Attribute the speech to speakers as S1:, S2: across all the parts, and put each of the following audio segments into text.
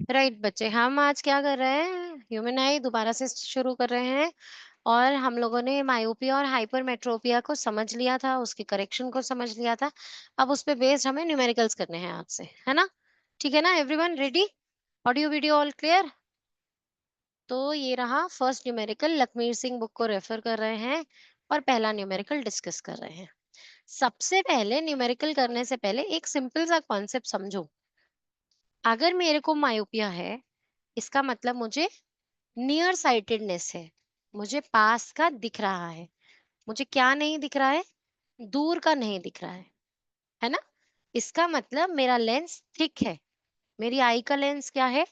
S1: Right बच्चे, हम आज क्या कर रहे हैं, ह्यूमन आई दोबारा से शुरू कर रहे हैं। और हम लोगों ने मायोपिया और हाइपरमेट्रोपिया को समझ लिया था, उसके करेक्शन को समझ लिया था। अब उस पे बेस्ड हमें न्यूमेरिकल्स करने हैं आज से, है ना? ठीक है ना? Everyone ready? Audio video all clear? तो ये रहा first numerical, Lakhmir Singh book को रेफर कर रहे हैं और पहला न्यूमेरिकल डिस्कस कर रहे हैं। सबसे पहले न्यूमेरिकल करने से पहले एक सिंपल सा कॉन्सेप्ट समझो। अगर मेरे को मायोपिया है, इसका मतलब मुझे नियर साइटेडनेस है, मुझे पास का दिख रहा है। मुझे क्या नहीं दिख रहा है? दूर का नहीं दिख रहा है ना? इसका मतलब मेरा लेंस थिक है। मेरी आई का लेंस क्या है?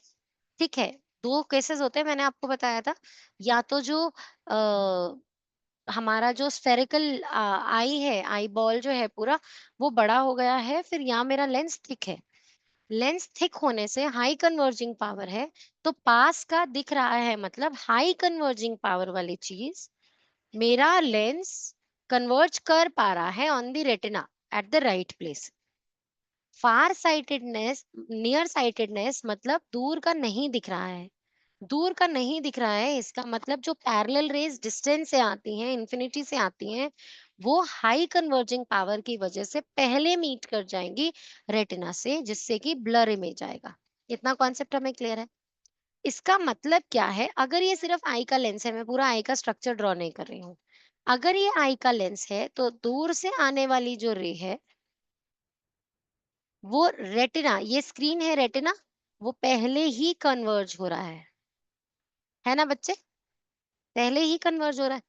S1: थिक है। दो केसेस होते हैं, मैंने आपको बताया था। या तो जो हमारा जो स्फेरिकल आई है, आई बॉल जो है पूरा, वो बड़ा हो गया है, फिर यहाँ मेरा लेंस थिक है। लेंस थिक होने से हाई कन्वर्जिंग पावर है, तो पास का दिख रहा है, मतलब हाई कन्वर्जिंग पावर वाली चीज मेरा लेंस कन्वर्ज कर पा रहा है on the retina at the right place. Far sightedness, near sightedness मतलब दूर का नहीं दिख रहा है। दूर का नहीं दिख रहा है, इसका मतलब जो पैरेलल रेज डिस्टेंस से आती हैं, इंफिनिटी से आती हैं, वो हाई कन्वर्जिंग पावर की वजह से पहले मीट कर जाएंगी रेटिना से, जिससे कि ब्लर इमेज आएगा। इतना कॉन्सेप्ट हमें क्लियर है? इसका मतलब क्या है? अगर ये सिर्फ आई का लेंस है, मैं पूरा आई का स्ट्रक्चर ड्रॉ नहीं कर रही हूँ। अगर ये आई का लेंस है, तो दूर से आने वाली जो रे है, वो रेटिना, ये स्क्रीन है रेटिना, वो पहले ही कन्वर्ज हो रहा है ना बच्चे? पहले ही कन्वर्ज हो रहा है।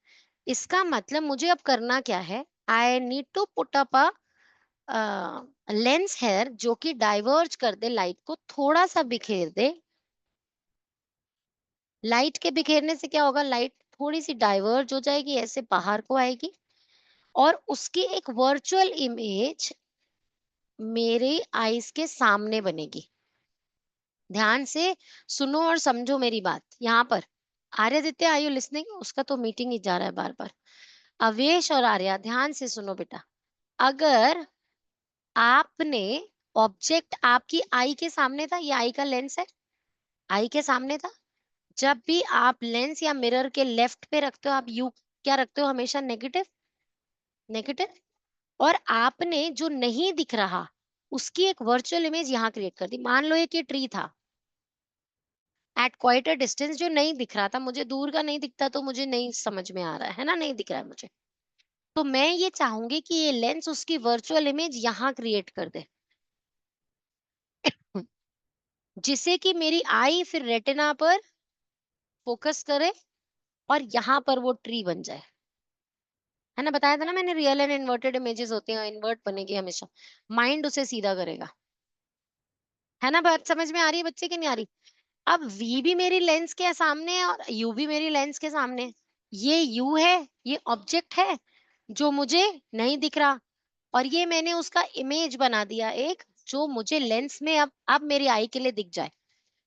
S1: इसका मतलब मुझे अब करना क्या है? I need to put up a lens here जो कि डाइवर्ज कर दे लाइट को, थोड़ा सा बिखेर दे। लाइट के बिखेरने से क्या होगा? लाइट थोड़ी सी डाइवर्ज हो जाएगी, ऐसे बाहर को आएगी, और उसकी एक वर्चुअल इमेज मेरे आईज के सामने बनेगी। ध्यान से सुनो और समझो मेरी बात यहाँ पर। आर्यदित्य, आर यू लिसनिंग? उसका तो मीटिंग ही जा रहा है बार बार। अवेश और आर्या, ध्यान से सुनो बेटा। अगर आपने ऑब्जेक्ट आपकी आई के सामने था, ये आई का लेंस है, आई के सामने था। जब भी आप लेंस या मिरर के लेफ्ट पे रखते हो, आप यू क्या रखते हो? हमेशा नेगेटिव। नेगेटिव। और आपने जो नहीं दिख रहा, उसकी एक वर्चुअल इमेज यहाँ क्रिएट कर दी। मान लो एक ये ट्री था एट क्वाइट अ डिस्टेंस, जो नहीं दिख रहा था मुझे, दूर का नहीं दिखता तो मुझे नहीं समझ में आ रहा है ना, नहीं दिख रहा है मुझे। तो मैं ये चाहूंगी कि ये लेंस उसकी वर्चुअल इमेज यहाँ क्रिएट कर दे, जिससे कि मेरी आई फिर रेटिना पर फोकस करे और यहाँ पर वो ट्री बन जाए। है ना? बताया था ना मैंने, रियल एंड इन्वर्टेड इमेजेस होती हैं, इन्वर्ट बनेगी हमेशा, माइंड उसे सीधा करेगा। है ना? बात समझ में आ रही है बच्चे की नहीं आ रही? अब वी भी मेरी लेंस के सामने है और यू भी मेरी लेंस के सामने है। ये यू है, ये ऑब्जेक्ट है जो मुझे नहीं दिख रहा, और ये मैंने उसका इमेज बना दिया एक, जो मुझे लेंस में अब मेरी आई के लिए दिख जाए,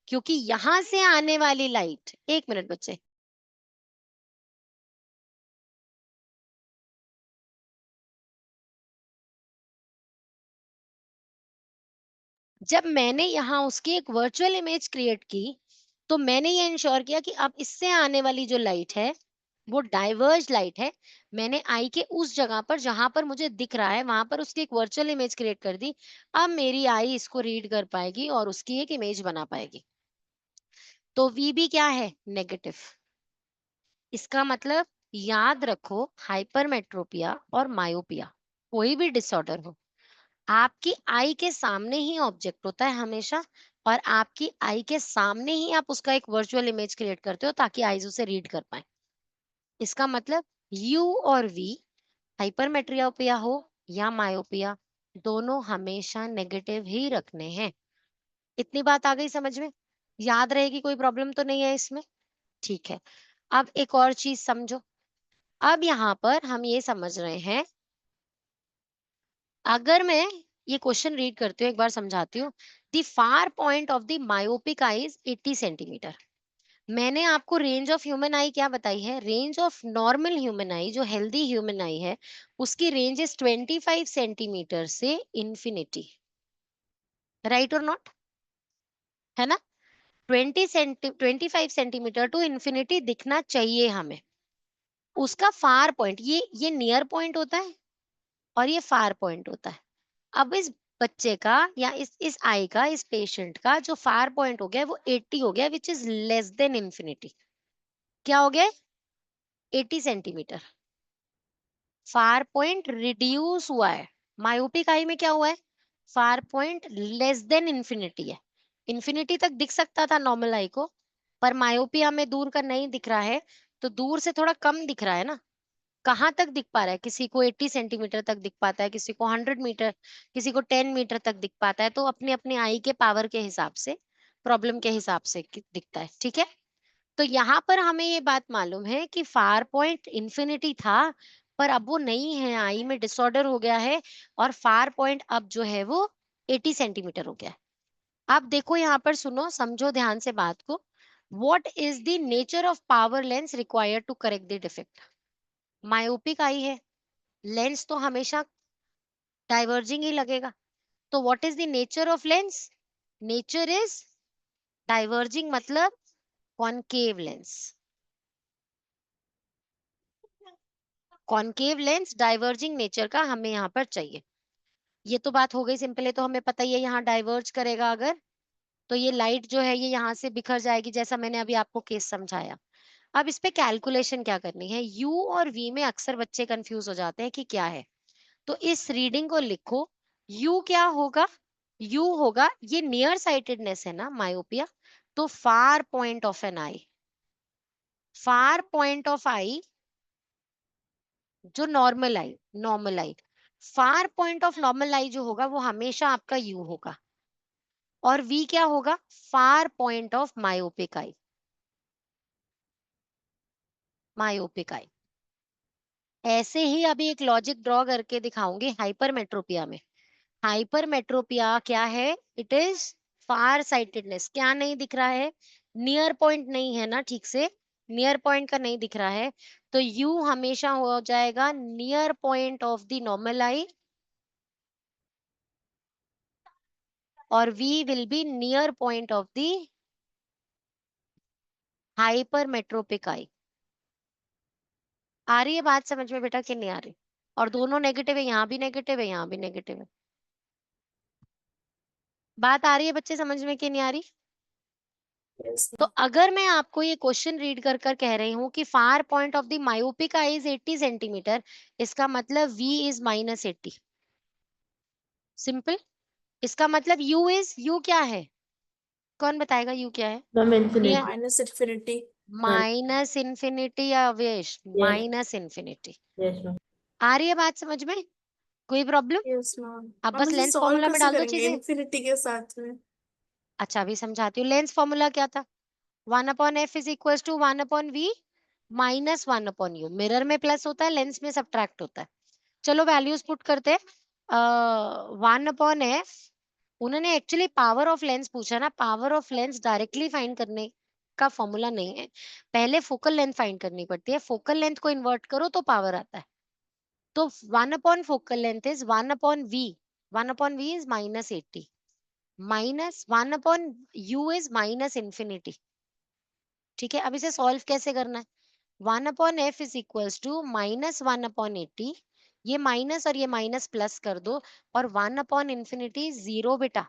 S1: क्योंकि यहां से आने वाली लाइट, एक मिनट बच्चे, जब मैंने यहाँ उसकी एक वर्चुअल इमेज क्रिएट की, तो मैंने ये इंश्योर किया कि अब इससे आने वाली जो लाइट है, वो डाइवर्ज लाइट है। मैंने आई के उस जगह पर जहां पर मुझे दिख रहा है, वहां पर उसकी एक वर्चुअल इमेज क्रिएट कर दी। अब मेरी आई इसको रीड कर पाएगी और उसकी एक इमेज बना पाएगी। तो वी भी क्या है? नेगेटिव। इसका मतलब याद रखो, हाइपरमेट्रोपिया और मायोपिया, कोई भी डिसऑर्डर हो, आपकी आई के सामने ही ऑब्जेक्ट होता है हमेशा, और आपकी आई के सामने ही आप उसका एक वर्चुअल इमेज क्रिएट करते हो ताकि आईज उसे रीड कर पाए। इसका मतलब यू और वी, हाइपरमेट्रोपिया हो या मायोपिया, दोनों हमेशा नेगेटिव ही रखने हैं। इतनी बात आ गई समझ में? याद रहेगी? कोई प्रॉब्लम तो नहीं है इसमें? ठीक है। अब एक और चीज समझो। अब यहाँ पर हम ये समझ रहे हैं, अगर मैं ये क्वेश्चन रीड करती हूँ, एक बार समझाती हूँ। The far point of the myopic I is 80 centimetre. मैंने आपको रेंज ऑफ ह्यूमन आई क्या बताई है? रेंज ऑफ नॉर्मल ह्यूमन आई, जो हेल्दी ह्यूमन आई है, उसकी रेंज इज 25 सेंटीमीटर से इंफिनिटी। राइट और नॉट? है ना? 25 सेंटीमीटर टू इन्फिनिटी दिखना चाहिए हमें। उसका फार पॉइंट, ये नियर पॉइंट होता है और ये फार पॉइंट होता है। अब इस बच्चे का या इस आई का, इस पेशेंट का जो फार पॉइंट हो गया वो 80 हो गया, which is less than infinity. क्या हो गया? 80 सेंटीमीटर। फार पॉइंट रिड्यूस हुआ है। मायोपिक आई में क्या हुआ है? Far point less than infinity है। इन्फिनिटी तक दिख सकता था नॉर्मल आई को, पर मायोपिया में दूर का नहीं दिख रहा है, तो दूर से थोड़ा कम दिख रहा है ना। कहाँ तक दिख पा रहा है? किसी को 80 सेंटीमीटर तक दिख पाता है, किसी को 100 मीटर, किसी को 10 मीटर तक दिख पाता है। तो अपने अपने आई के पावर के हिसाब से, प्रॉब्लम के हिसाब से दिखता है। ठीक है, तो यहाँ पर हमें ये बात मालूम है कि फार पॉइंट इंफिनिटी था, पर अब वो नहीं है, आई में डिसऑर्डर हो गया है और फार पॉइंट अब जो है वो 80 सेंटीमीटर हो गया है। आप देखो यहाँ पर, सुनो समझो ध्यान से बात को। What is the nature of power lens required to correct the defect? Myopic eye है, लेंस तो हमेशा डाइवर्जिंग ही लगेगा। तो what is the nature of lens? Nature is diverging, मतलब concave lens. Concave lens diverging nature का हमें यहाँ पर चाहिए। ये तो बात हो गई सिंपल है, तो हमें पता ही है यहाँ डाइवर्ज करेगा अगर, तो ये लाइट जो है ये यहाँ से बिखर जाएगी, जैसा मैंने अभी आपको केस समझाया। अब इस पे कैलकुलेशन क्या करनी है? यू और वी में अक्सर बच्चे कंफ्यूज हो जाते हैं कि क्या है, तो इस रीडिंग को लिखो। यू क्या होगा? यू होगा, ये नियर साइटेडनेस है ना, मायोपिया, तो far point of an eye, far point of eye जो normal eye, normal eye, far point of normal eye जो होगा वो हमेशा आपका यू होगा। और वी क्या होगा? फार point of myopic eye, myopic eye. ऐसे ही अभी एक लॉजिक ड्रॉ करके दिखाऊंगी हाइपरमेट्रोपिया में। हाइपरमेट्रोपिया क्या है? It is far sightedness. क्या नहीं दिख रहा है? नियर पॉइंट नहीं है ना, ठीक से नियर पॉइंट का नहीं दिख रहा है, तो यू हमेशा हो जाएगा near point of the normal eye और v will be near point of the hypermetropic eye. आ रही है बात समझ में बेटा कि नहीं आ रही? और दोनों नेगेटिव है, यहाँ भी नेगेटिव है, यहाँ भी नेगेटिव है। बात आ रही है बच्चे समझ में कि नहीं आ रही?
S2: Yes,
S1: तो
S2: ma'am.
S1: अगर मैं आपको ये क्वेश्चन रीड कर कर कह रही हूँ कि फार point of the myopic I is 80 centimetre, इसका मतलब v इज -80। सिंपल। इसका मतलब u क्या है? कौन बताएगा u क्या है?
S3: Ma'am,
S1: near,
S3: infinity.
S2: Minus infinity.
S1: Minus infinity या वेश,
S3: Yes,
S1: minus infinity.
S3: yes, ma'am.
S1: आ रही है बात समझ में? कोई प्रॉब्लम?
S2: Yes, ma'am.
S1: अब
S2: मैम
S1: बस
S2: इसे
S1: लेंस
S2: सॉल्व
S1: फॉर्मूला में
S2: कैसे
S1: डाल दो
S2: करेंगे
S1: चीजें।
S2: इन्फिनिटी के साथ में?
S1: अच्छा अभी समझाती हूँ। लेंस फॉर्मूला क्या था? 1/f is equal to 1/v minus 1/u। Mirror में प्लस होता है, लेंस में सब्ट्रैक्ट होता है। चलो वैल्यूज पुट करते हैं। 1/f, उन्होंने एक्चुअली पावर ऑफ लेंस पूछा ना, power of lens directly find करने का फॉर्मूला नहीं है, पहले फोकल लेंथ फाइंड करनी पड़ती है। फोकल लेंथ को इन्वर्ट करो तो पावर आता है। तो 1 focal length is 1/v, 1/v is -80 minus 1/u is -infinity. ठीक है, अब इसे सॉल्व कैसे करना है? 1/f इज इक्वल्स टू -1/80, ये माइनस और ये माइनस प्लस कर दो, और 1/infinity 0 बेटा,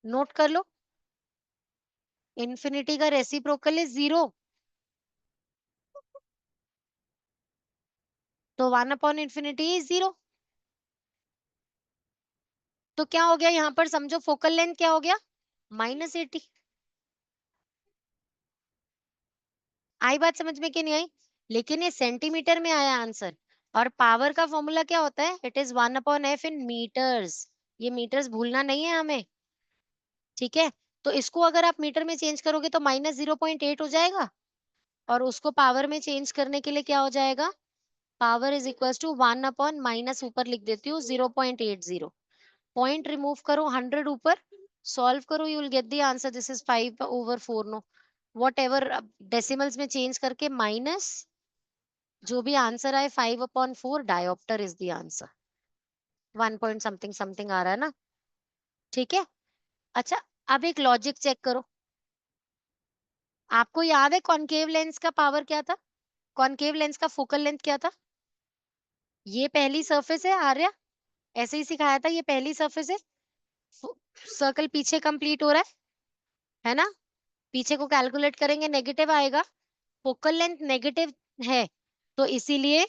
S1: नोट कर लो। इन्फिनिटी का रेसिप्रोकल इज 0, तो 1/infinity इज 0। तो क्या हो गया यहाँ पर? समझो फोकल लेंथ क्या हो गया? -80। आई बात समझ में कि नहीं आई? लेकिन ये सेंटीमीटर में आया आंसर, और पावर का फॉर्मूला क्या होता है? It is 1/f in metres. ये मीटर्स भूलना नहीं है हमें, ठीक है? तो इसको अगर आप मीटर में चेंज करोगे तो -0.8 हो जाएगा, और उसको पावर में चेंज करने के लिए क्या हो जाएगा? पावर इज इक्वल टू 1/, ऊपर लिख देती हूँ 0.80, पॉइंट रिमूव करो, 100 ऊपर, सॉल्व करो, you will get the answer. This is 5/4। No whatever, decimals में चेंज करके माइनस, जो भी आंसर आए 5/4 dioptre is the answer. 1 point something something आ रहा है ना, ठीक है? अच्छा अब एक लॉजिक चेक करो। आपको याद है कॉनकेव लेंस का पावर क्या था? कॉनकेव लेंस का फोकल लेंथ क्या था? ये पहली सरफेस है आर्या, ऐसे ही सिखाया था, ये पहली सरफेस है। सर्कल पीछे कंप्लीट हो रहा है ना? पीछे को कैलकुलेट करेंगे नेगेटिव आएगा, फोकल लेंथ नेगेटिव है, तो इसीलिए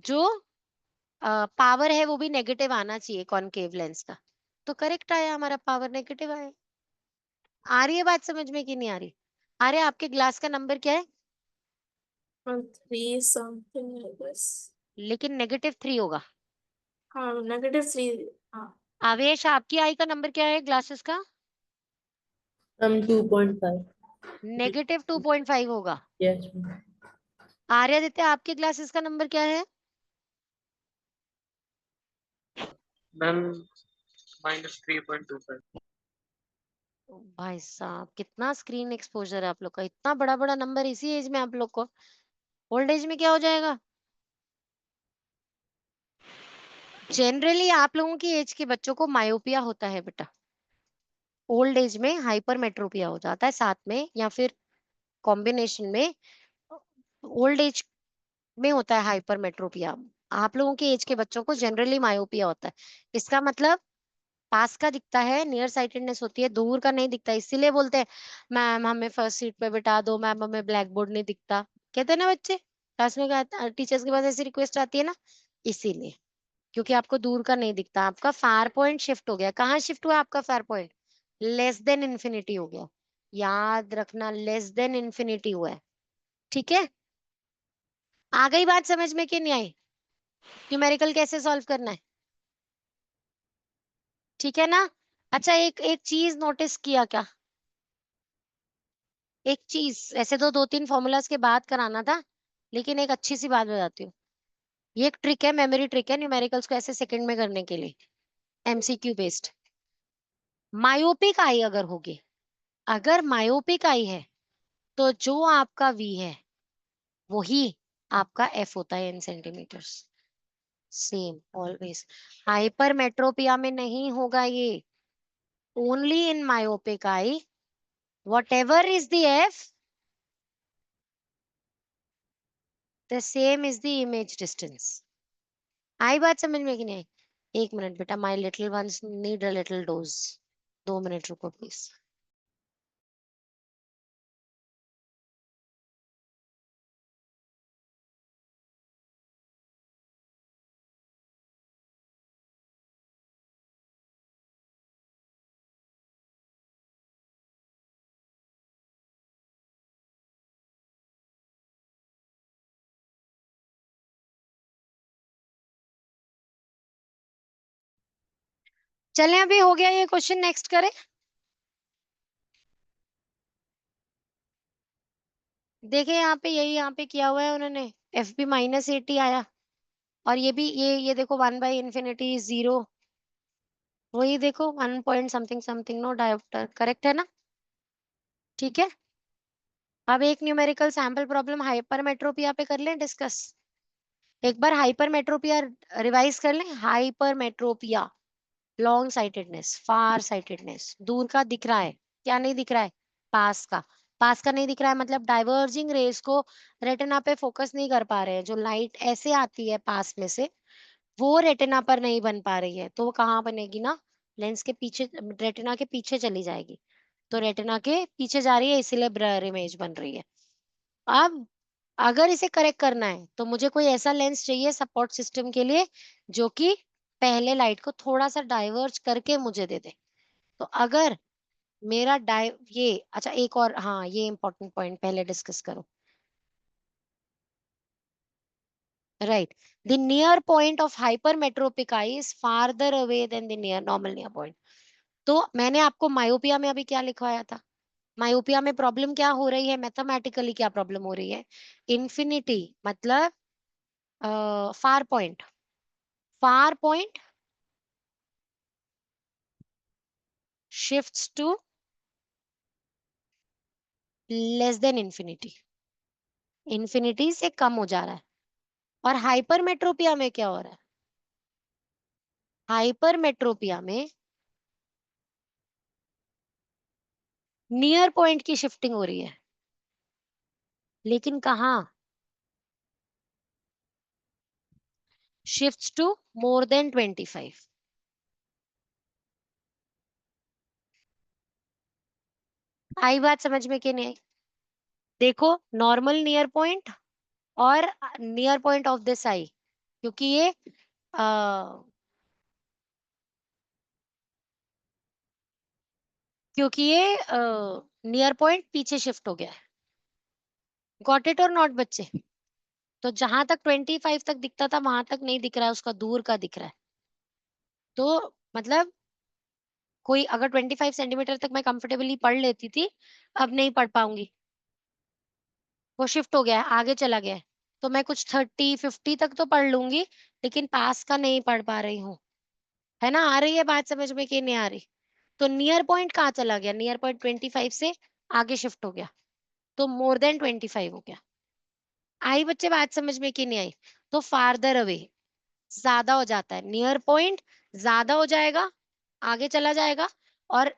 S1: जो पावर है वो भी नेगेटिव आना चाहिए कॉनकेव लेंस का। तो करेक्ट आया, हमारा पावर नेगेटिव आया। आ रही है बात समझ में कि नहीं आ रही? आ रहा है? आपके ग्लास का नंबर क्या है?
S2: 3 समथिंग है बस।
S1: लेकिन -3 होगा।
S2: हाँ, -3। हाँ।
S1: आवेश, आपकी आई का नंबर क्या है ग्लासेस का?
S3: 2.5।
S1: -2.5 होगा।
S3: यस।
S1: आर्यदित्य, आपके ग्लासेस का नंबर क्या है?
S4: मैम -3.25।
S1: भाई साहब, कितना स्क्रीन एक्सपोजर है आप लोग का, इतना बड़ा बड़ा नंबर इसी एज में आप लोग को। ओल्ड एज में क्या हो जाएगा? जनरली आप लोगों की एज के बच्चों को मायोपिया होता है बेटा। ओल्ड एज में हाइपरमेट्रोपिया हो जाता है साथ में, या फिर कॉम्बिनेशन में। ओल्ड एज में होता है हाइपरमेट्रोपिया। आप लोगों के एज के बच्चों को जनरली मायोपिया होता है। इसका मतलब पास का दिखता है, नियर साइटेडनेस होती है, दूर का नहीं दिखता। इसीलिए बोलते हैं मैम हमें फर्स्ट सीट पे बिठा दो, मैम हमें ब्लैक बोर्ड नहीं दिखता, कहते हैं ना बच्चे। क्लास में टीचर्स के पास ऐसी रिक्वेस्ट आती है ना, इसीलिए। क्योंकि आपको दूर का नहीं दिखता, आपका फार पॉइंट शिफ्ट हो गया। कहाँ शिफ्ट हुआ आपका far point? Less than infinity हो गया। याद रखना, लेस देन इन्फिनिटी हुआ है। ठीक है, आ गई बात समझ में कि नहीं आई? न्यूमेरिकल कैसे सॉल्व करना है, ठीक है ना? अच्छा, एक एक चीज नोटिस किया क्या? एक चीज, ऐसे तो 2-3 फॉर्मूलाज के बाद कराना था, लेकिन एक अच्छी सी बात बताती हूँ। ये एक ट्रिक है, मेमोरी ट्रिक है न्यूमेरिकल्स को ऐसे सेकंड में करने के लिए, एमसीक्यू बेस्ड। मायोपिक आई अगर होगी, अगर मायोपिक आई है, तो जो आपका वी है वही आपका एफ होता है in centimetres. Same always. Hypermetropia में नहीं होगा ये, only in myopic eye, whatever is the f, the same is the image distance। आई बात समझ में कि नहीं आई? एक मिनट बेटा, my little ones need a little dose. 2 minute रुको प्लीज। चले, अभी हो गया ये क्वेश्चन, नेक्स्ट करें। देखिए यहाँ पे, यही यहाँ पे किया हुआ है उन्होंने, एफ बी -80 आया, और ये भी, ये देखो 1/∞0। वही देखो 1 point something something, no dioptre, correct है ना? ठीक है, अब एक न्यूमेरिकल सैंपल प्रॉब्लम हाइपरमेट्रोपिया पे कर लें डिस्कस। एक बार हाइपरमेट्रोपिया रिवाइज कर लें। हाइपरमेट्रोपिया, लॉन्ग साइटेडनेस, फार साइटेडनेस, दूर का दिख रहा है, क्या नहीं दिख रहा है? पास का। पास का नहीं दिख रहा है मतलब डाइवर्जिंग रेस को रेटिना पे फोकस नहीं कर पा रहे हैं। जो लाइट ऐसे आती है पास में से, वो रेटिना पर नहीं बन पा रही है, तो वो कहाँ बनेगी ना, लेंस के पीछे, रेटिना के पीछे चली जाएगी। तो रेटिना के पीछे जा रही है, इसीलिए ब्लर इमेज बन रही है। अब अगर इसे करेक्ट करना है, तो मुझे कोई ऐसा लेंस चाहिए सपोर्ट सिस्टम के लिए, जो कि पहले लाइट को थोड़ा सा डाइवर्ज करके मुझे दे दे। तो अगर मेरा डाइ ये, अच्छा एक और, हाँ ये इंपॉर्टेंट पॉइंट पहले डिस्कस करो। Right, the near point of hypermetropic eye is farther away than the near normal near point. तो मैंने आपको मायोपिया में अभी क्या लिखवाया था? मायोपिया में प्रॉब्लम क्या हो रही है, मैथमेटिकली क्या प्रॉब्लम हो रही है? इन्फिनिटी मतलब far point, far point shifts to less than infinity, infinity से कम हो जा रहा है। और हाइपरमेट्रोपिया में क्या हो रहा है? हाइपरमेट्रोपिया में नियर पॉइंट की शिफ्टिंग हो रही है। लेकिन कहाँ? Shifts to more than 25। आई बात समझ में कि नहीं आई? देखो, नॉर्मल नियर पॉइंट और near point of this eye, क्योंकि ये क्योंकि ये नियर पॉइंट पीछे शिफ्ट हो गया है। गॉट इट और नॉट बच्चे? तो जहां तक 25 तक दिखता था वहां तक नहीं दिख रहा है, उसका दूर का दिख रहा है। तो मतलब कोई अगर 25 सेंटीमीटर तक मैं कंफर्टेबली पढ़ लेती थी, अब नहीं पढ़ पाऊंगी, वो शिफ्ट हो गया है, आगे चला गया है। तो मैं कुछ 30-50 तक तो पढ़ लूंगी, लेकिन पास का नहीं पढ़ पा रही हूँ। है ना? आ रही है बात समझ में कि नहीं आ रही? तो नियर पॉइंट कहाँ चला गया? नियर पॉइंट 25 से आगे शिफ्ट हो गया, तो मोर देन 25 हो गया। आई बच्चे बात समझ में कि नहीं आई? तो फार्दर अवे ज्यादा हो जाता है, नियर पॉइंट ज्यादा हो जाएगा, आगे चला जाएगा, और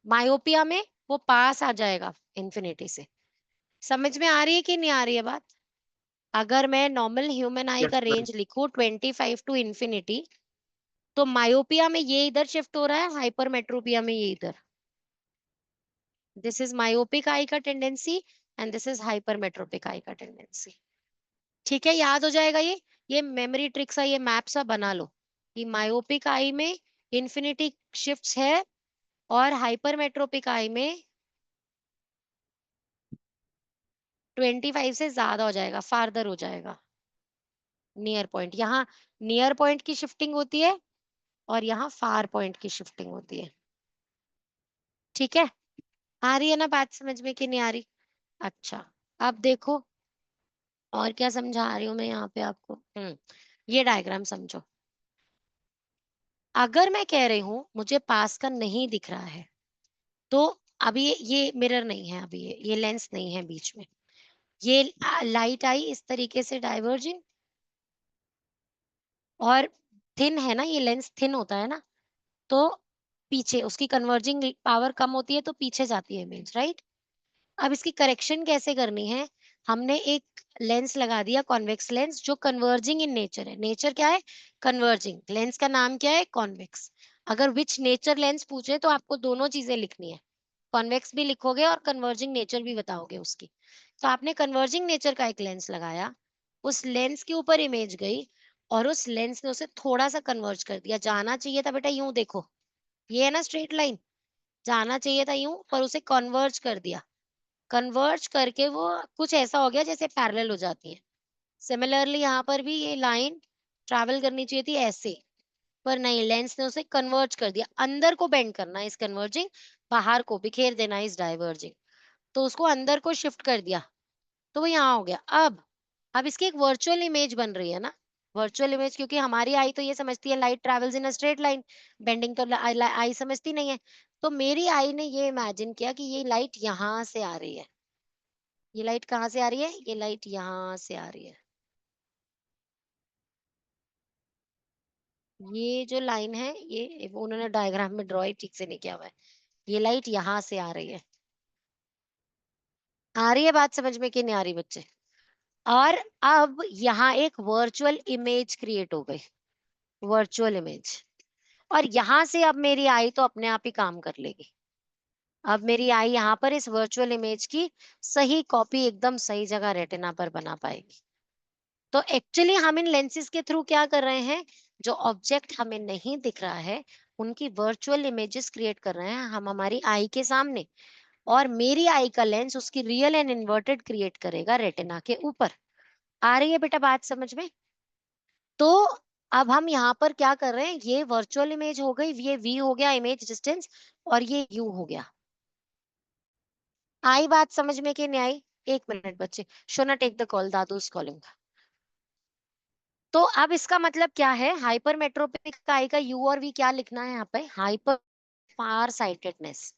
S1: मायोपिया में वो पास आ जाएगा इन्फिनिटी से। समझ में आ रही है कि नहीं आ रही है बात? अगर मैं नॉर्मल ह्यूमन आई
S4: यस
S1: का
S4: मैम।
S1: रेंज लिखूं 25 टू इन्फिनिटी, तो मायोपिया में ये इधर शिफ्ट हो रहा है, हाइपरमेट्रोपिया में ये इधर। दिस इज मायोपिक आई का tendency and this is hypermetropic eye का टेंडेंसी। ठीक है, याद हो जाएगा ये मेमोरी ट्रिक सा, ये मैप सा बना लो कि मायोपिक आई में इन्फिनिटी शिफ्ट्स है और हाइपरमेट्रोपिक आई में 25 से ज्यादा हो जाएगा, फार्दर हो जाएगा नियर पॉइंट। यहाँ नियर पॉइंट की शिफ्टिंग होती है और यहाँ फार पॉइंट की शिफ्टिंग होती है। ठीक है, आ रही है ना बात समझ में कि नहीं आ रही? अच्छा, अब देखो और क्या समझा रही हूँ मैं यहाँ पे आपको। ये डायग्राम समझो। अगर मैं कह रही हूँ मुझे पास का नहीं दिख रहा है, तो अभी ये मिरर नहीं है, अभी ये लेंस नहीं है बीच में, ये लाइट आई इस तरीके से डाइवर्जिंग, और थिन है ना, ये लेंस थिन होता है ना, तो पीछे उसकी कन्वर्जिंग पावर कम होती है, तो पीछे जाती है इमेज, राइट? अब इसकी करेक्शन कैसे करनी है? हमने एक लेंस लगा दिया, कॉन्वेक्स लेंस, जो कन्वर्जिंग इन नेचर है। नेचर क्या है? कन्वर्जिंग। लेंस का नाम क्या है? कॉन्वेक्स। अगर विच नेचर लेंस पूछे तो आपको दोनों चीजें लिखनी है, कॉन्वेक्स भी लिखोगे और कन्वर्जिंग नेचर भी बताओगे उसकी। तो आपने कन्वर्जिंग नेचर का एक लेंस लगाया, उस लेंस के ऊपर इमेज गई और उस लेंस ने उसे थोड़ा सा कन्वर्ज कर दिया। जाना चाहिए था बेटा यूं, देखो ये है ना स्ट्रेट लाइन, जाना चाहिए था यूं, पर उसे कन्वर्ज कर दिया। कन्वर्ज करके वो कुछ ऐसा हो गया जैसे पैरेलल हो जाती है। सिमिलरली यहाँ पर भी ये लाइन ट्रैवल करनी चाहिए थी ऐसे, पर नहीं, लेंस ने उसे कन्वर्ज कर दिया। अंदर को बेंड करना है इस कन्वर्जिंग, बाहर को बिखेर देना है इस डाइवर्जिंग, तो उसको अंदर को शिफ्ट कर दिया, तो वो यहाँ हो गया। अब इसकी एक वर्चुअल इमेज बन रही है ना, वर्चुअल इमेज, क्योंकि हमारी आई तो ये समझती है light travels in a straight line, bending तो आई समझती नहीं है। तो मेरी आई ने ये इमेजिन किया कि ये लाइट यहाँ से आ रही है। ये लाइट कहाँ से आ रही है? ये लाइट यहाँ से आ रही है। ये जो लाइन है, ये वो उन्होंने डायग्राम में ड्रॉ ठीक से नहीं किया हुआ है। ये लाइट यहाँ से आ रही है। आ रही है बात समझ में कि नहीं आ रही बच्चे? और अब यहाँ एक वर्चुअल इमेज क्रिएट हो गई, वर्चुअल इमेज। और यहाँ से अब मेरी आई तो अपने आप ही काम कर लेगी। अब मेरी आई यहाँ पर इस वर्चुअल इमेज की सही कॉपी एकदम सही जगह रेटिना पर बना पाएगी। तो एक्चुअली हम इन लेंसेज के थ्रू क्या कर रहे हैं? जो ऑब्जेक्ट हमें नहीं दिख रहा है उनकी वर्चुअल इमेजेस क्रिएट कर रहे हैं हम हमारी आई के सामने, और मेरी आई का लेंस उसकी रियल एंड इन्वर्टेड क्रिएट करेगा रेटिना के ऊपर। आ रही है बेटा बात समझ में? तो अब हम यहाँ पर क्या कर रहे हैं? ये वर्चुअल इमेज हो गई, ये वी हो गया इमेज डिस्टेंस, और ये यू हो गया। आई बात समझ में कि नहीं आई? एक मिनट बच्चे, शोना टेक द कॉल, दादू इज कॉलिंग। तो अब इसका मतलब क्या है? हाइपर मेट्रोपिक आई का यू और वी क्या लिखना है यहाँ पे? हाइपर फार साइटेडनेस।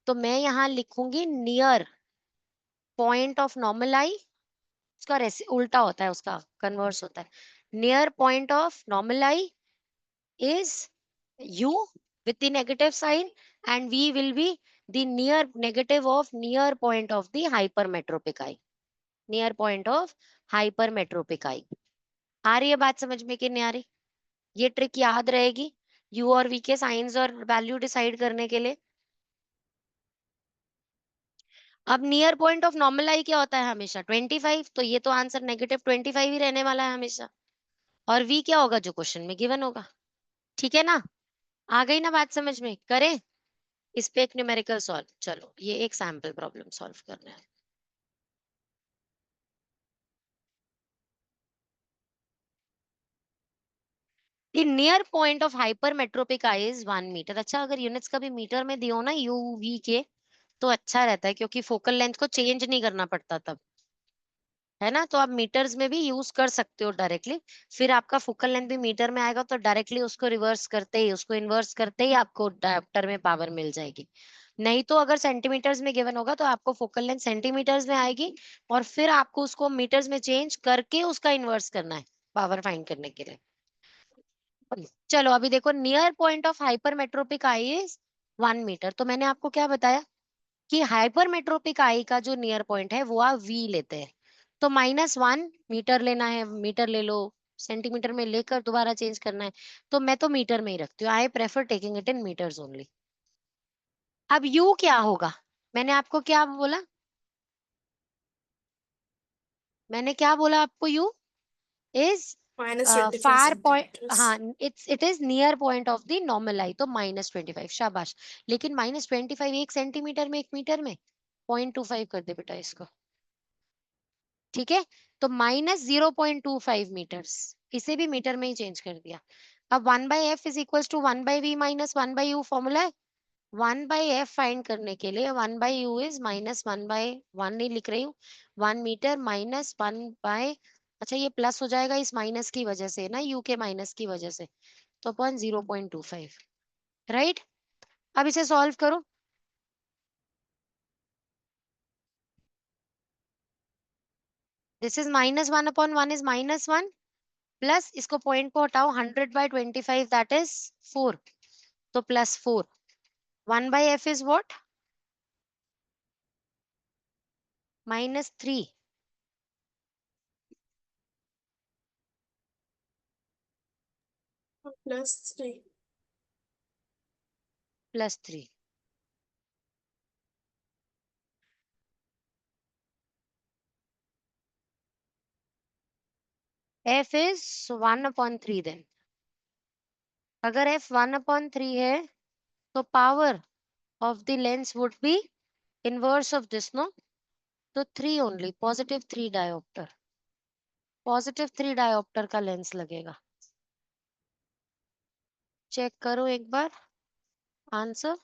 S1: तो मैं यहाँ लिखूंगी नियर पॉइंट ऑफ नॉर्मल आई, उसका उल्टा होता है, उसका कन्वर्स होता है। Near point of normal I is u with the negative sign, and v will be the near negative of near point of the hypermetropic eye. Near point of hypermetropic eye. आ रही है बात समझ में कि नहीं आ रही? ये ट्रिक याद रहेगी यू और वी के साइंस और वैल्यू डिसाइड करने के लिए। अब नियर पॉइंट ऑफ नॉर्मल आई क्या होता है हमेशा? 25, तो ये तो आंसर -25 ही रहने वाला है हमेशा। और वी क्या होगा? जो क्वेश्चन में गिवन होगा। ठीक है ना? आ गई ना बात समझ में? करें इस पे एक न्यूमेरिकल सॉल्व। चलो ये एक सैंपल प्रॉब्लम सॉल्व करना है। The near point of hypermetropic eye is 1 metre. अच्छा, अगर यूनिट्स कभी मीटर में दियो ना यू वी के, तो अच्छा रहता है क्योंकि फोकल लेंथ को चेंज नहीं करना पड़ता तब, है ना? तो आप मीटर्स में भी यूज कर सकते हो डायरेक्टली। फिर आपका फोकल लेंथ भी मीटर में आएगा तो डायरेक्टली उसको रिवर्स करते ही, उसको इन्वर्स करते ही आपको डायोप्टर में पावर मिल जाएगी। नहीं तो अगर सेंटीमीटर्स में गिवन होगा तो आपको फोकल लेंथ सेंटीमीटर्स में आएगी और फिर आपको उसको मीटर्स में चेंज करके उसका इन्वर्स करना है पावर फाइंड करने के लिए। चलो अभी देखो, near point of hypermetropic eye is 1 metre. तो मैंने आपको क्या बताया कि हाइपरमेट्रोपिक आई का जो नियर पॉइंट है वो आप वी लेते हैं। तो -1 मीटर लेना है, मीटर ले लो, सेंटीमीटर में लेकर दोबारा चेंज करना है। तो मैं तो मीटर में ही रखती हूँ। I prefer taking it in metres only. अब यू क्या होगा? मैंने आपको क्या बोला? मैंने क्या बोला आपको? U is
S2: -25
S1: far point,
S2: centimeters.
S1: हाँ, it is near point of the normal eye, तो -25। शाबाश। लेकिन -25 1 सेंटीमीटर में 1 मीटर में, 0.25 कर दे बेटा इसको। ठीक है, तो -0.25 मीटर्स, इसे भी मीटर में ही चेंज कर दिया। अब 1/f is equal to 1/v minus 1/u formula है। 1/f फाइंड करने के लिए 1/u इज -1/1 नहीं लिख रही हूँ, 1 मीटर -1/, अच्छा ये प्लस हो जाएगा इस माइनस की वजह से ना, u के माइनस की वजह से, तो अपन 0.25, राइट? अब इसे सॉल्व करो। दिस इज -1/1 इज -1, प्लस इसको पॉइंट को हटाओ, 100/25 दैट इज 4, तो +4। 1/f is what? -3,
S2: +3.
S1: +3। f is 1/3 then. अगर f 1/3 है तो power of the lens would be inverse of this, no? तो 3 ओनली, +3 डायोप्टर, +3 डायोप्टर का लेंस लगेगा। चेक करो एक बार answer.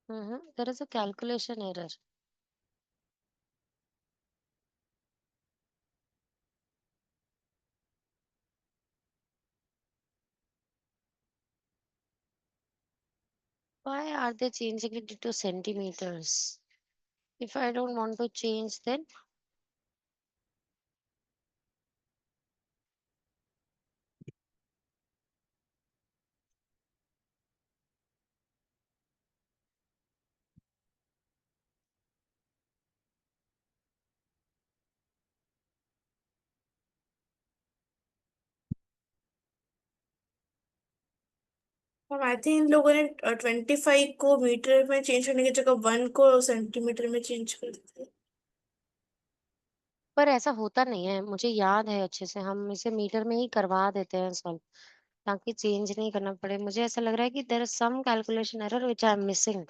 S1: There is a calculation error. Why are they changing it to centimeters? If I don't want to change, then
S2: और I think in लोगों ने 25 को मीटर में चेंज करने की जगह 1 को सेंटीमीटर में चेंज कर दिया।
S1: पर ऐसा होता नहीं है, मुझे याद है अच्छे से, हम इसे मीटर में ही करवा देते हैं सॉल्व ताकि चेंज नहीं करना पड़े। मुझे ऐसा लग रहा है कि there is some calculation error which I am missing.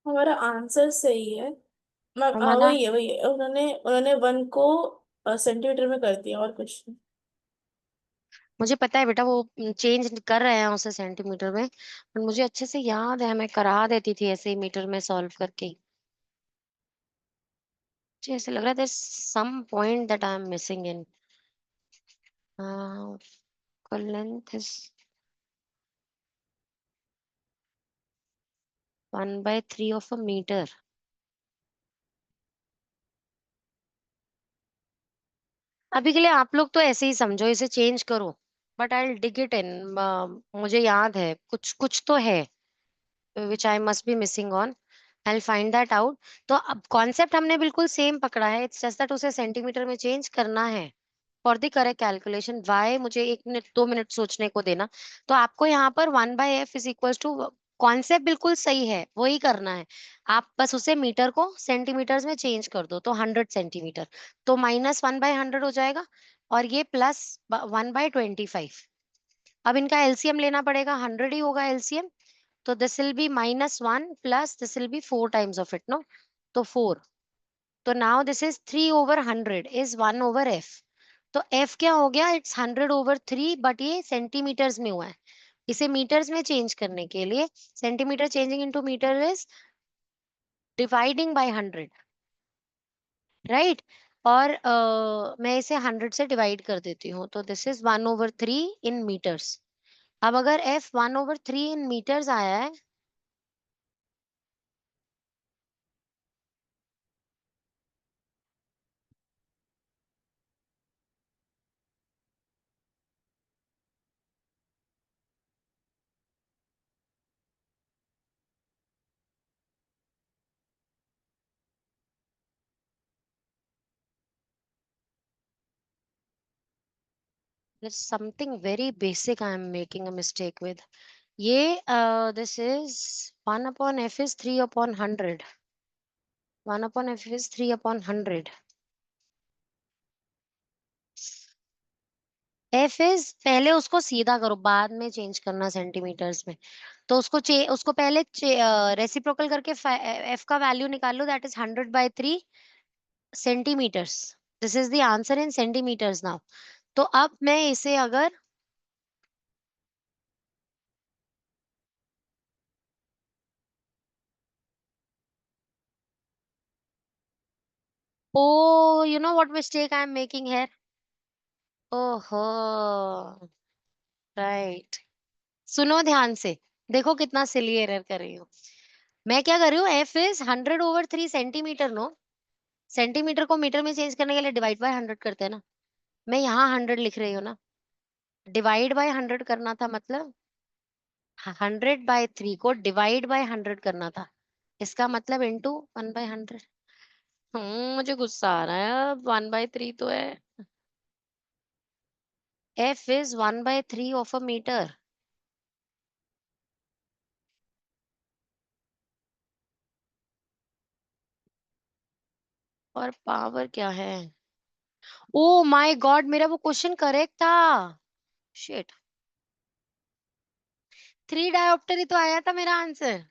S2: हमारा आंसर सही है मैम।
S1: हमारा,
S2: वही है उन्होंने उन्होंने 1 को सेंटीमीटर में कर दिया और कुछ नहीं।
S1: मुझे पता है बेटा वो चेंज कर रहे हैं उसे सेंटीमीटर में, पर मुझे अच्छे से याद है, मैं करा देती थी ऐसे ही मीटर में सॉल्व करके ही। मुझे ऐसे लग रहा है there some point that I am missing in length is 1/3 of a metre. अभी के लिए आप लोग तो ऐसे ही समझो, इसे चेंज करो, but I will dig it in. मुझे याद है कुछ कुछ तो है which I must be missing on. I will find that out. तो अब कॉन्सेप्ट हमने बिल्कुल सेम पकड़ा है, इट्स जस्ट दैट उसे सेंटीमीटर में चेंज करना है for the correct calculation. Why, मुझे 1 मिनट 2 मिनट सोचने को देना। तो आपको यहाँ पर 1/f is equal to, concept बिल्कुल सही है, वही करना है। आप बस उसे मीटर को सेंटीमीटर्स में चेंज कर दो, तो 100 सेंटीमीटर। तो -1/100 हो जाएगा, और ये प्लस 1/25। अब इनका एलसीएम लेना पड़ेगा, 100 ही होगा एलसीएम। तो this will be -1 plus this will be 4 times of it, no? तो 4। तो now this is 3/100 is 1/f। तो f क्या हो गया? इट्स 100/3, बट ये सेंटीमीटर्स में हुआ है। इसे मीटर्स में चेंज करने के लिए, centimetre changing into metre is dividing by 100, right? और मैं इसे 100 से डिवाइड कर देती हूँ, तो दिस इज 1/3 इन मीटर्स। अब अगर f 1/3 इन मीटर्स आया है, there's something very basic I am making a mistake with. ये this is 1/f is 3/100. 1/f is 3/100. f is, पहले उसको सीधा करो, बाद में चेंज करना सेंटीमीटर्स में। तो उसको पहले रेसिप्रोकल करके f का वैल्यू निकाल लो, that is 100/3 centimetres. This is the answer in centimetres now. तो अब मैं इसे अगर, oh you know what mistake I am making here. ओहो, राइट। सुनो ध्यान से, देखो कितना सिली एरर कर रही हूँ। मैं क्या कर रही हूँ, F is 100/3 centimetre, no? Centimetre को मीटर में चेंज करने के लिए डिवाइड बाय 100 करते हैं ना। मैं यहाँ 100 लिख रही हूँ ना, डिवाइड बाय 100 करना था, मतलब 100/3 को डिवाइड बाय 100 करना था, इसका मतलब इंटू 1/100। मुझे गुस्सा आ रहा है, अब 1/3 तो है। F is 1/3 of a metre, और पावर क्या है? ओ माय गॉड, मेरा वो क्वेश्चन करेक्ट था। शिट, 3 डायोप्टर ही तो आया था मेरा आंसर।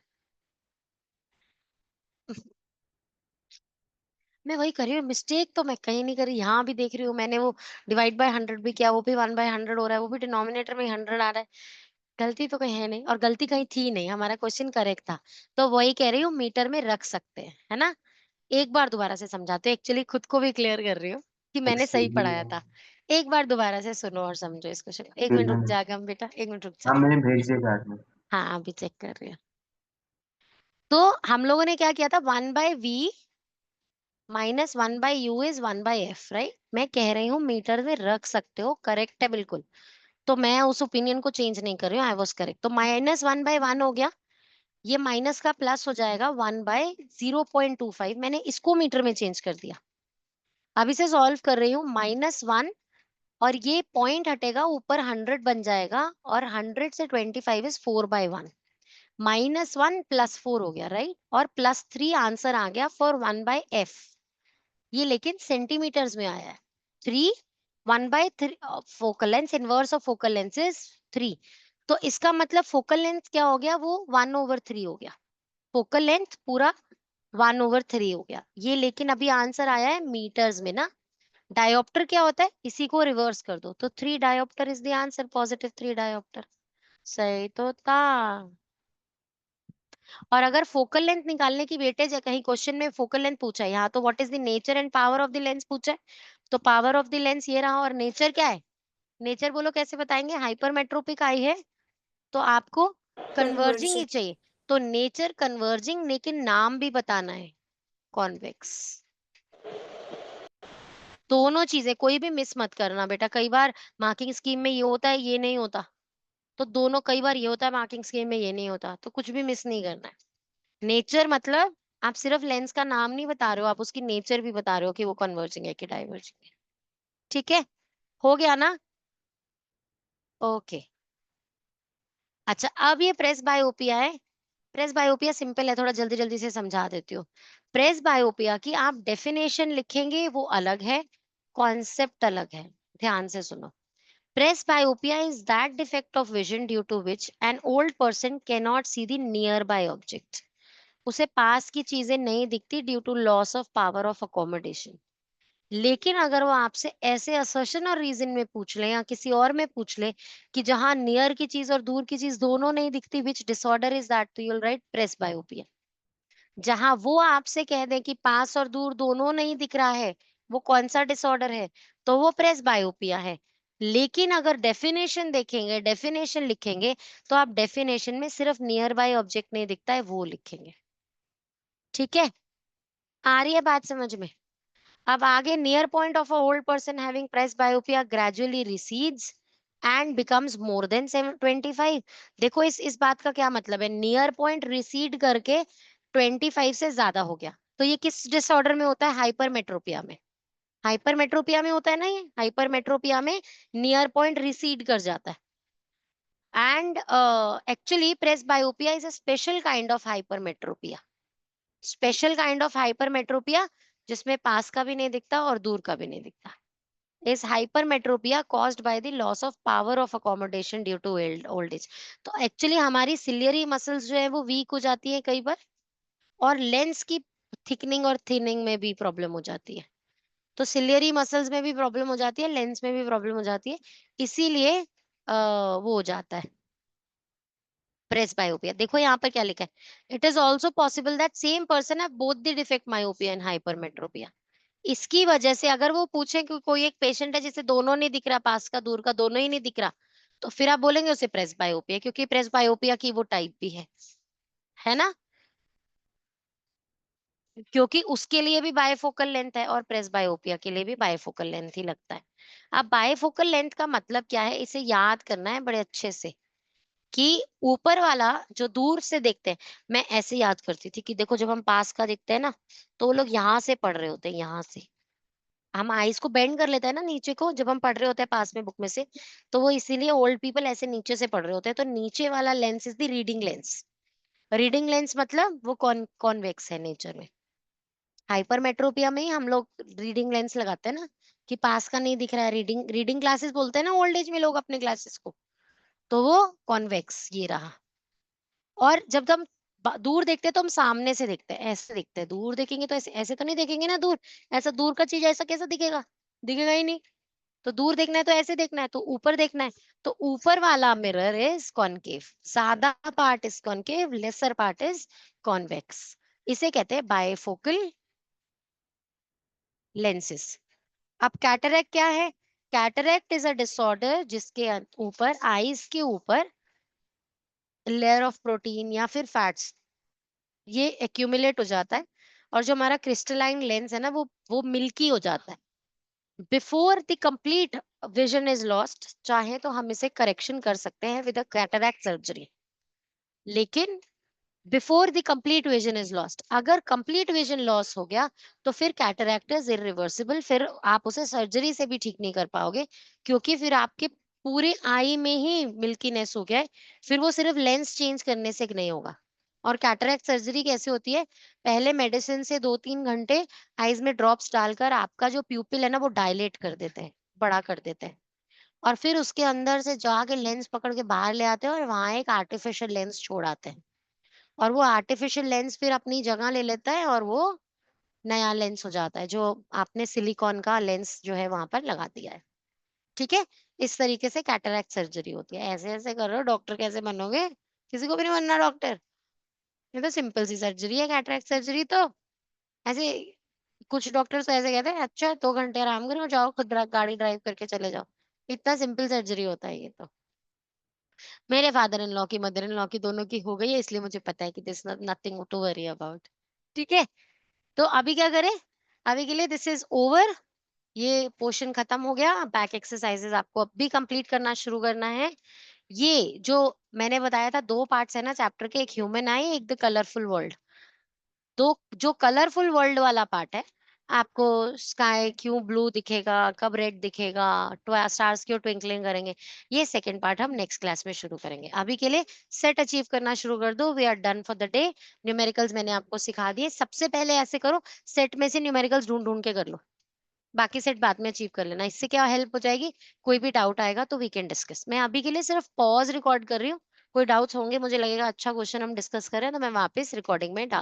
S1: मैं वही कर रही हूँ, मिस्टेक तो मैं कहीं नहीं कर रही, यहाँ भी देख रही हूँ मैंने, वो डिवाइड बाय 100 भी किया, वो भी 1/100 हो रहा है, वो भी डिनोमिनेटर में 100 आ रहा है। गलती तो कहीं है नहीं, और गलती कहीं थी नहीं, हमारा क्वेश्चन करेक्ट था। तो वही कह रही हूँ, मीटर में रख सकते हैं, है ना? एक बार दोबारा से समझाते, एक्चुअली खुद को भी क्लियर कर रही हूँ कि मैंने सही
S4: सही
S1: पढ़ाया
S4: है।
S1: था। एक बार दोबारा से सुनो और समझो इस क्वेश्चन को। 1 मिनट रुक
S4: हम्म।
S1: जाएगा बेटा, 1 मिनट रुक जा।
S4: हाँ, मैंने भेज दिया चार्ट में।
S1: हाँ, अभी चेक कर रही हूँ। तो हम लोगों ने क्या किया था, 1/v minus 1/u is 1/f, right? मैं कह रही हूँ मीटर में रख सकते हो, करेक्ट है बिल्कुल। तो मैं उस ओपिनियन को चेंज नहीं कर रही हूँ, आई वॉज करेक्ट। तो -1/1 हो गया, ये माइनस का प्लस हो जाएगा 1/0.25, मैंने इसको मीटर में चेंज कर दिया। अब इसे सॉल्व कर रही हूँ, -1, और ये पॉइंट हटेगा, ऊपर 100 बन जाएगा, और 100 से 25 इज 4/1। -1 + 4 हो गया, राइट? और +3 आंसर आ गया फॉर 1/f। ये लेकिन सेंटीमीटर्स में आया है। 3, 1/3 focal length, inverse of focal length is 3। तो इसका मतलब फोकल लेंथ क्या हो गया, वो 1/3 हो गया। फोकल लेंथ पूरा 1/3 हो गया ये, लेकिन अभी आंसर आया है मीटर्स में ना। डायोप्टर क्या होता है, इसी को रिवर्स कर दो, तो 3 dioptre is the answer, positive 3 dioptre. सही तो था। और अगर फोकल लेंथ निकालने की वेटेज है, कहीं क्वेश्चन में फोकल लेंथ पूछा है, यहाँ तो what is the nature and power of the lens पूछा है। तो पावर ऑफ द लेंस ये रहा, और नेचर क्या है? नेचर बोलो कैसे बताएंगे, हाइपरमेट्रोपिक आई है, तो आपको कन्वर्जिंग ही
S2: कन्वर्जन।
S1: चाहिए। तो नेचर कन्वर्जिंग, लेकिन नाम भी बताना है, कॉन्वेक्स। दोनों चीजें, कोई भी मिस मत करना बेटा, कई बार मार्किंग स्कीम में ये होता है, ये नहीं होता। तो दोनों, कई बार ये होता है मार्किंग स्कीम में, ये नहीं होता, तो कुछ भी मिस नहीं करना है। नेचर मतलब आप सिर्फ लेंस का नाम नहीं बता रहे हो, आप उसकी नेचर भी बता रहे हो कि वो कन्वर्जिंग है कि डाइवर्जिंग है। ठीक है, हो गया ना? ओके। अच्छा, अब ये प्रेस बायोपिया है। प्रेस बायोपिया सिंपल है, थोड़ा जल्दी जल्दी से समझा देती हूँ। प्रेस बायोपिया की आप डेफिनेशन लिखेंगे वो अलग है, कॉन्सेप्ट अलग है। ध्यान से सुनो। Presbyopia is that defect of vision due to which an old person cannot see the nearby object. उसे पास की चीजें नहीं दिखती due to loss of power of accommodation. लेकिन अगर वो आपसे ऐसे असर्शन और रीजन में पूछ ले या किसी और में पूछ ले कि जहां नियर की चीज और दूर की चीज दोनों नहीं दिखती, विच डिसऑर्डर इज दैट, तो यूल राइट प्रेस बायोपिया। जहां वो आपसे कह दे कि पास और दूर दोनों नहीं दिख रहा है, वो कौन सा डिसऑर्डर है, तो वो प्रेस बायोपिया है। लेकिन अगर डेफिनेशन देखेंगे, डेफिनेशन लिखेंगे, तो आप डेफिनेशन में सिर्फ नियर बाय ऑब्जेक्ट नहीं दिखता है वो लिखेंगे। ठीक है, आ रही है बात समझ में? अब आगे, near point of a old person having presbyopia gradually recedes and becomes more than 25। देखो इस बात का क्या मतलब है, नियर पॉइंट रिसीड करके 25 से ज्यादा हो गया, तो ये किस डिसऑर्डर में होता है? हाइपरमेट्रोपिया में। हाइपरमेट्रोपिया में होता है ना, ये हाइपरमेट्रोपिया में नियर पॉइंट रिसीड कर जाता है। And actually presbyopia is a special kind of hypermetropia. Special kind of hypermetropia जिसमें पास का भी नहीं दिखता और दूर का भी नहीं दिखता, is hypermetropia caused by the loss of power of accommodation due to old age। तो एक्चुअली हमारी सिलियरी मसल्स जो है वो वीक हो जाती है कई बार, और लेंस की थिकनिंग और थिनिंग में भी प्रॉब्लम हो जाती है। तो सिलियरी मसल्स में भी प्रॉब्लम हो जाती है, लेंस में भी प्रॉब्लम हो जाती है, इसीलिए वो हो जाता है प्रेस बायोपिया। देखो यहाँ पर क्या लिखा है, it is also possible that same person have both the defect myopia and hypermetropia. इसकी वजह से अगर वो पूछे कि कोई एक पेशेंट है जिसे दोनों नहीं दिख रहा, पास का दूर का दोनों ही नहीं दिख रहा, तो फिर आप बोलेंगे उसे प्रेस बायोपिया, क्योंकि प्रेस बायोपिया की वो टाइप भी है ना? क्योंकि उसके लिए भी बायफोकल लेंथ है और प्रेस बायोपिया के लिए भी बायफोकल लेंथ ही लगता है। अब बायफोकल लेंथ का मतलब क्या है, इसे याद करना है बड़े अच्छे से, कि ऊपर वाला जो दूर से देखते हैं, मैं ऐसे याद करती थी कि देखो जब हम पास का देखते हैं ना, तो वो लोग यहाँ से पढ़ रहे होते हैं, यहाँ से हम आईज को बेंड कर लेते हैं ना नीचे को, जब हम पढ़ रहे होते हैं पास में बुक में से, तो वो इसीलिए ओल्ड पीपल ऐसे नीचे से पढ़ रहे होते हैं, तो नीचे वाला lens is the reading lens. Reading lens मतलब वो कॉन्वेक्स है नेचर में। हाइपरमेट्रोपिया में ही हम लोग रीडिंग लेंस लगाते हैं ना, कि पास का नहीं दिख रहा है, रीडिंग रीडिंग ग्लासेस बोलते हैं ना ओल्ड एज में लोग अपने ग्लासेस को, तो वो कॉन्वेक्स ये रहा। और जब हम दूर देखते हैं तो हम सामने से देखते हैं, ऐसे देखते हैं, दूर देखेंगे तो ऐसे ऐसे तो नहीं देखेंगे ना दूर, ऐसा दूर का चीज ऐसा कैसा दिखेगा, दिखेगा ही नहीं। तो दूर देखना है तो ऐसे देखना है, तो ऊपर देखना है, तो ऊपर वाला मिरर इज कॉनकेव, ज्यादा part is concave, lesser part is convex. इसे कहते हैं बायफोकल लेंसेस। अब कैटरैक्ट क्या है? कैटरैक्ट इज अ डिसऑर्डर जिसके ऊपर, आईज के ऊपर लेयर ऑफ प्रोटीन या फिर फैट्स ये एक्यूमुलेट हो जाता है, और जो हमारा क्रिस्टलाइन लेंस है ना, वो मिल्की हो जाता है before the complete vision is lost. चाहे तो हम इसे करेक्शन कर सकते हैं विद अ कैटरैक्ट सर्जरी, लेकिन before the complete vision is lost, अगर कंप्लीट विजन लॉस हो गया तो फिर कैटरैक्ट इज इरिवर्सिबल, फिर आप उसे सर्जरी से भी ठीक नहीं कर पाओगे, क्योंकि फिर आपके पूरे आई में ही मिल्कीनेस हो गया है, फिर वो सिर्फ लेंस चेंज करने से नहीं होगा। और कैटरैक्ट सर्जरी कैसे होती है? पहले मेडिसिन से 2-3 घंटे आईज में ड्रॉप्स डालकर आपका जो प्यूपिल है ना वो डायलेट कर देते हैं, बड़ा कर देते हैं, और फिर उसके अंदर से जाके लेंस पकड़ के बाहर ले आते हैं और वहां एक आर्टिफिशियल लेंस छोड़ आते हैं, और वो आर्टिफिशियल लेंस फिर अपनी जगह ले लेता है और वो नया लेंस हो जाता है, जो आपने सिलिकॉन का लेंस जो है वहां पर लगा दिया है। ठीक है, इस तरीके से कैटरैक्ट सर्जरी होती है। ऐसे ऐसे करो, डॉक्टर कैसे बनोगे? किसी को भी नहीं बनना डॉक्टर, ये तो सिंपल सी सर्जरी है कैटरैक्ट सर्जरी तो। ऐसे कुछ डॉक्टर्स ऐसे कहते हैं, अच्छा 2 घंटे आराम करो, जाओ खुद गाड़ी ड्राइव करके चले जाओ। इतना सिंपल सर्जरी होता है ये तो। मेरे फादर इन लॉ की, मदर इन लॉ की, दोनों की हो गई है, इसलिए मुझे पता है कि this nothing to worry about. ठीक है? तो अभी क्या करें? अभी के लिए दिस इज़ ओवर। ये पोर्शन खत्म हो गया। बैक एक्सरसाइजेस आपको अब भी कंप्लीट करना शुरू करना है। ये जो मैंने बताया था 2 पार्ट्स है ना चैप्टर के, एक ह्यूमन आई, एक द कलरफुल वर्ल्ड। तो जो कलरफुल वर्ल्ड वाला पार्ट है, आपको स्काई क्यों ब्लू दिखेगा, कब रेड दिखेगा, स्टार्स क्यों ट्विंकलिंग करेंगे, ये सेकंड पार्ट हम नेक्स्ट क्लास में शुरू करेंगे। अभी के लिए सेट अचीव करना शुरू कर दो। We are done for the day. Numericals मैंने आपको सिखा दिए। सबसे पहले ऐसे करो, सेट में से न्यूमेरिकल्स ढूंढ ढूंढ के कर लो, बाकी सेट बाद में अचीव कर लेना। इससे क्या हेल्प हो जाएगी, कोई भी डाउट आएगा तो वी कैन डिस्कस। मैं अभी के लिए सिर्फ पॉज रिकॉर्ड कर रही हूँ। कोई डाउट्स होंगे, मुझे लगेगा अच्छा क्वेश्चन हम डिस्कस करें, तो मैं वापस रिकॉर्डिंग में डाल